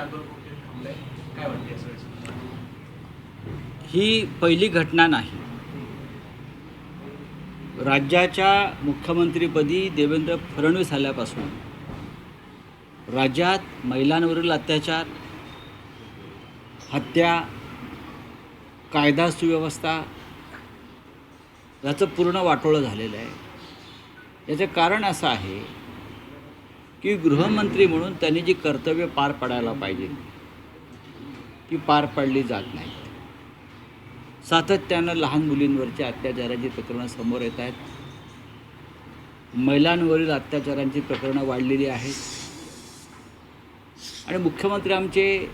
आंदोलन थांबलंय, काय वाटते असं? ही पहिली घटना नाही. राज्याच्या मुख्यमंत्रीपदी देवेंद्र फडणवीस आल्यापासून राज्यात महिलांवरील अत्याचार, हत्या, कायदा सुव्यवस्था याचं पूर्ण वाटोळं झालेलं आहे. याचं कारण असं आहे की गृहमंत्री म्हणून त्यांनी जी कर्तव्य पार पाडायला पाहिजे ती पार पाडली जात नाहीत. सातत्यानं लहान मुलींवरच्या अत्याचाराची प्रकरणं समोर येत आहेत. महिलांवरील अत्याचारांची प्रकरणं वाढलेली आहेत आणि मुख्यमंत्री आमचे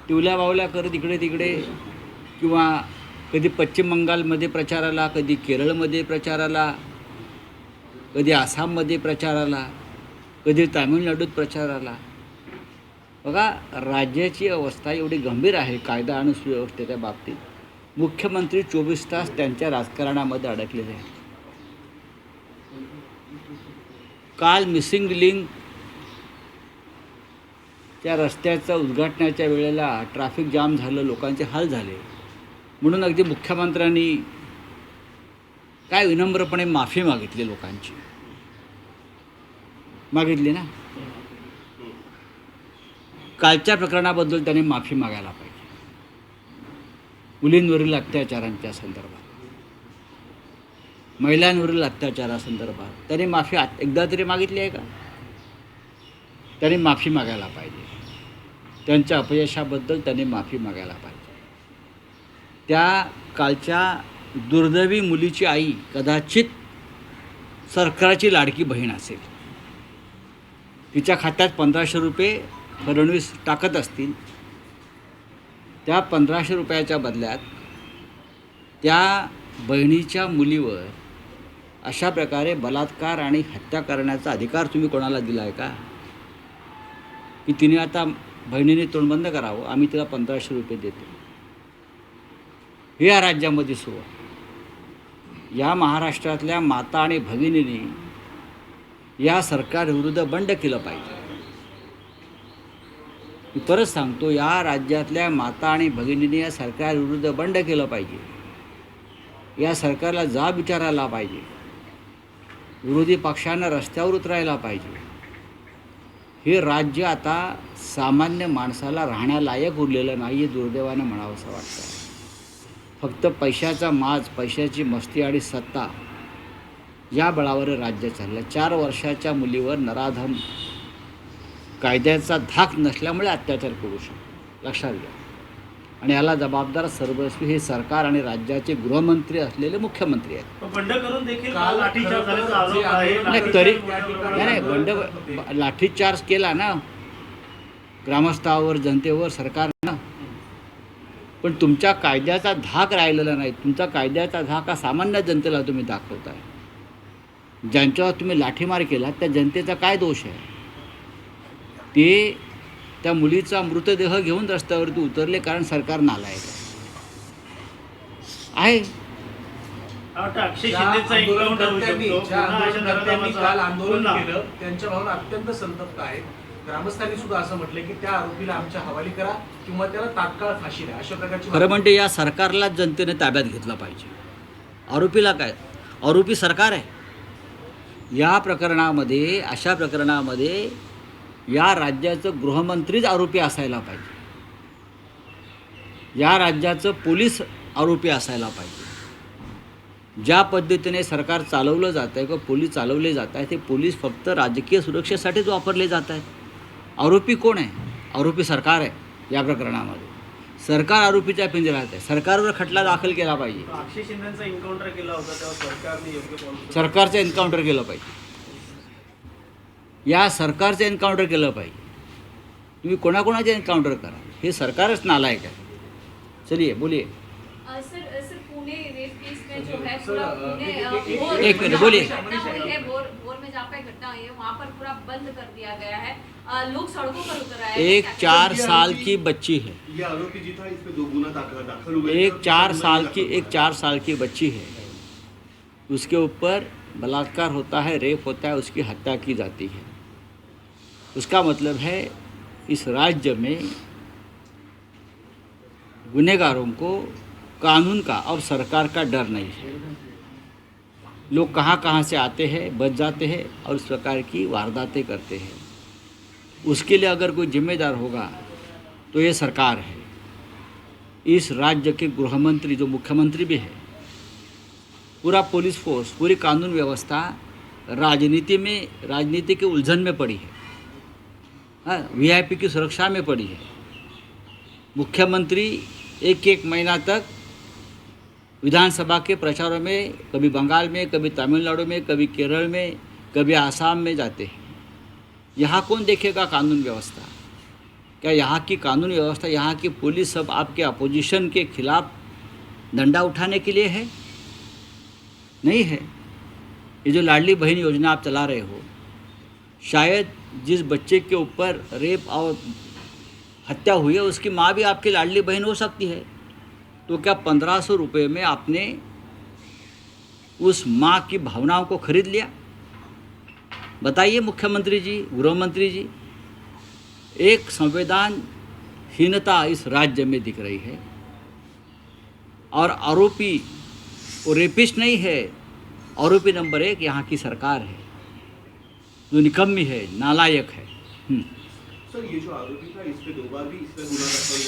टिवल्या बावल्या करत इकडे तिकडे, किंवा कधी पश्चिम बंगालमध्ये प्रचाराला, कधी केरळमध्ये प्रचाराला, कधी आसाममध्ये प्रचाराला, कधी तामिळनाडूत प्रचाराला. बघा, राज्याची अवस्था एवढी गंभीर आहे कायदा आणि सुव्यवस्थेच्या बाबतीत. मुख्यमंत्री 24 तास त्यांच्या राजकारणामध्ये अडकलेले आहेत. काल मिसिंग लिंक त्या रस्त्याचं उद्घाटनाच्या वेळेला ट्रॅफिक जाम झालं, लोकांचे हाल झाले, म्हणून अगदी मुख्यमंत्र्यांनी काय विनम्रपणे माफी मागितली, लोकांची मागितली ना. कालच्या प्रकरणाबद्दल त्यांनी माफी मागायला पाहिजे. मुलींवरील अत्याचारांच्या संदर्भात, महिलांवरील अत्याचारासंदर्भात त्यांनी माफी एकदा तरी मागितली आहे का? त्यांनी माफी मागायला पाहिजे. त्यांच्या अपयशाबद्दल त्यांनी माफी मागायला पाहिजे. त्या कालच्या दुर्दैवी मुलीची आई कदाचित सरकारची लाडकी बहीण असेल. तिच्या खात्यात 1500 रुपये फडणवीस टाकत असतील. त्या 1500 रुपयाच्या बदल्यात त्या बहिणीच्या मुलीवर अशा प्रकारे बलात्कार आणि हत्या करण्याचा अधिकार तुम्ही कोणाला दिला आहे का? की तिने आता बहिणीने तोंडबंद करावं, आम्ही तिला 1500 रुपये देतो. हे या राज्यामध्ये सुरू आहे. या महाराष्ट्रातल्या माता आणि भगिनींनी या सरकारविरुद्ध बंड केलं पाहिजे. मी परत सांगतो, या राज्यातल्या माता आणि भगिनींनी या सरकारविरुद्ध बंड केलं पाहिजे. या सरकारला जाब विचारायला पाहिजे. विरोधी पक्षांना रस्त्यावर उतरायला पाहिजे. हे राज्य आता सामान्य माणसाला राहण्यालायक उरलेलं नाही, हे दुर्दैवानं म्हणावंसं वाटतं. फक्त पैशाचा माज, पैशाची मस्ती आणि सत्ता या बळावर राज्य चाललं. 4 वर्षाच्या मुलीवर नराधम कायद्याचा धाक नसल्यामुळे अत्याचार करू शकतो, लक्षात घ्या. आणि याला जबाबदार सर्वस्वी हे सरकार आणि राज्याचे गृहमंत्री असलेले मुख्यमंत्री आहेत. बंड करून देखील लाठीचार्ज झाल्याचा आरोप आहे. नाही तरी नाही, बंड लाठीचार्ज केला ना ग्रामस्थावर, जनतेवर सरकारनं, पण तुमच्या कायद्याचा धाक राहिलेला नाही. तुमचा कायद्याचा धाक हा सामान्य जनतेला तुम्ही दाखवताय. ज्यांच्यावर तुम्ही लाठीमार केला त्या जनतेचा काय दोष आहे? ते त्या मुलीचा मृतदेह घेऊन रस्त्यावरती उतरले कारण सरकार नालायक आहे. अक्षय शिंदेचा एन्काउंटर होऊ शकतो. काल आंदोलन केलं, त्यांच्या भावना अत्यंत संतप्त आहेत. ग्रामस्थांनी सुद्धा असं म्हटलं की त्या आरोपीला आमच्या हवाली करा किंवा त्याला तात्काळ फाशी द्या, अशा प्रकारची. खरं म्हणजे या सरकारलाच जनतेने ताब्यात घेतलं पाहिजे. आरोपीला काय? आरोपी सरकार आहे. या प्रकरणामध्ये, अशा प्रकरणामध्ये या राज्याचं गृहमंत्रीच आरोपी असायला पाहिजे. या राज्याचं पोलीस आरोपी असायला पाहिजे. ज्या पद्धतीने सरकार चालवलं जातं आहे किंवा पोलीस चालवले जात आहे, ते पोलीस फक्त राजकीय सुरक्षेसाठीच वापरले जात आहेत. आरोपी कोण आहे? आरोपी सरकार आहे. या प्रकरणामध्ये सरकार आरोपीच्या पिंजऱ्यात आहे. सरकारवर खटला दाखल केला पाहिजे. अक्षय शिंदेचा एन्काउंटर केला होता तेव्हा सरकारने योग्य पाऊल, सरकारचं एन्काउंटर केलं पाहिजे. या सरकारचं एन्काउंटर केलं पाहिजे. तुम्ही कोणाकोणाचे एन्काउंटर करा, हे सरकारच नालायक आहे. चलिए बोलिए. सर पुणे रेप केस में जो है पूरा पुणे एक मिनट बोलिए. घटना हुई है, भोर में जहाँ पे घटना हुई है वहाँ पर पूरा बंद कर दिया गया है. लोग सड़कों पर उतर आए हैं. एक 4 साल की बच्ची है. ये आरोपी जी था, इस पे 2 गुना दाखिल हुए. एक 4 साल की बच्ची है. उसके ऊपर बलात्कार होता है, रेप होता है, उसकी हत्या की जाती है. उसका मतलब है इस राज्य में गुनहगारों को कानून का और सरकार का डर नहीं है। लोग कहाँ कहाँ से आते हैं, बच जाते हैं और इस प्रकार की वारदातें करते हैं। उसके लिए अगर कोई जिम्मेदार होगा तो ये सरकार है। इस राज्य के गृह मंत्री जो मुख्यमंत्री भी है, पूरा पुलिस फोर्स, पूरी कानून व्यवस्था राजनीति के उलझन में पड़ी है। हाँ, वीआईपी की सुरक्षा में पड़ी है। मुख्यमंत्री एक महीना तक विधानसभा के प्रचारों में कभी बंगाल में, कभी तमिलनाडु में, कभी केरल में, कभी आसाम में जाते हैं। यहाँ कौन देखेगा कानून व्यवस्था? क्या यहाँ की कानून व्यवस्था, यहाँ की पुलिस सब आपके अपोजिशन के खिलाफ डंडा उठाने के लिए है? नहीं है। ये जो लाडली बहन योजना आप चला रहे हो, शायद जिस बच्चे के ऊपर रेप और हत्या हुई है उसकी माँ भी आपकी लाडली बहन हो सकती है। तो क्या 1500 रुपये में आपने उस माँ की भावनाओं को खरीद लिया? बताइए मुख्यमंत्री जी, गृह मंत्री जी। एक संवेदनहीनता इस राज्य में दिख रही है। और आरोपी वो रेपिस्ट नहीं है, आरोपी नंबर 1 यहाँ की सरकार है, जो निकम्मी है, नालायक है। सर, ये जो आरोपी था इस पे 2 बार भी इस पे गुना दाखिल हुआ